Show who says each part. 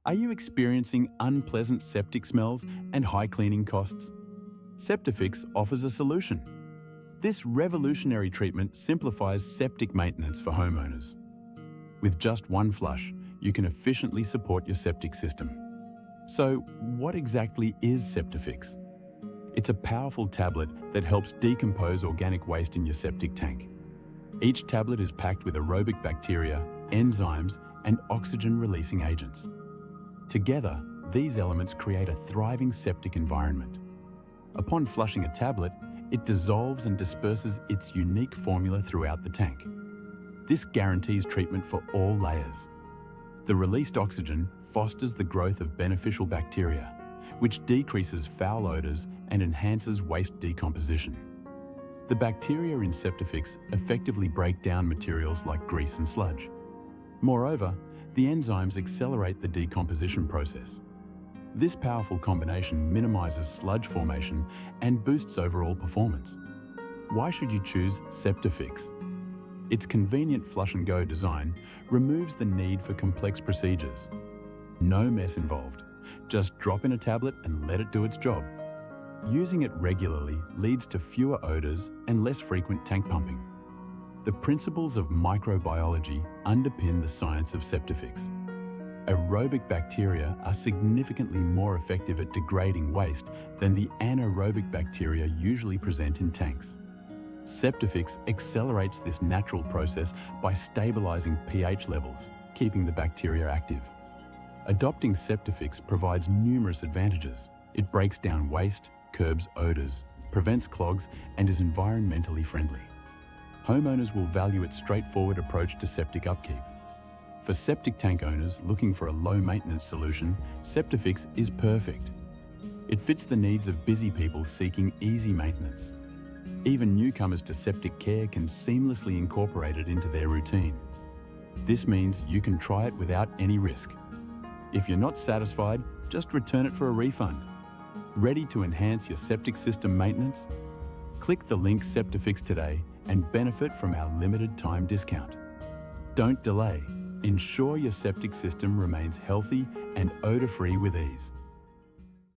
Speaker 1: Are you experiencing unpleasant septic smells and high cleaning costs? Septifix offers a solution. This revolutionary treatment simplifies septic maintenance for homeowners. With just one flush, you can efficiently support your septic system. So, what exactly is Septifix? It's a powerful tablet that helps decompose organic waste in your septic tank. Each tablet is packed with aerobic bacteria, enzymes, and oxygen-releasing agents. Together, these elements create a thriving septic environment. Upon flushing a tablet, it dissolves and disperses its unique formula throughout the tank. This guarantees treatment for all layers. The released oxygen fosters the growth of beneficial bacteria, which decreases foul odors and enhances waste decomposition. The bacteria in Septifix effectively break down materials like grease and sludge. Moreover, the enzymes accelerate the decomposition process. This powerful combination minimizes sludge formation and boosts overall performance. Why should you choose Septifix? Its convenient flush-and-go design removes the need for complex procedures. No mess involved. Just drop in a tablet and let it do its job. Using it regularly leads to fewer odors and less frequent tank pumping. The principles of microbiology underpin the science of Septifix. Aerobic bacteria are significantly more effective at degrading waste than the anaerobic bacteria usually present in tanks. Septifix accelerates this natural process by stabilizing pH levels, keeping the bacteria active. Adopting Septifix provides numerous advantages. It breaks down waste, curbs odors, prevents clogs, and is environmentally friendly. Homeowners will value its straightforward approach to septic upkeep. For septic tank owners looking for a low-maintenance solution, Septifix is perfect. It fits the needs of busy people seeking easy maintenance. Even newcomers to septic care can seamlessly incorporate it into their routine. This means you can try it without any risk. If you're not satisfied, just return it for a refund. Ready to enhance your septic system maintenance? Click the link Septifix today and benefit from our limited time discount. Don't delay. Ensure your septic system remains healthy and odor-free with ease.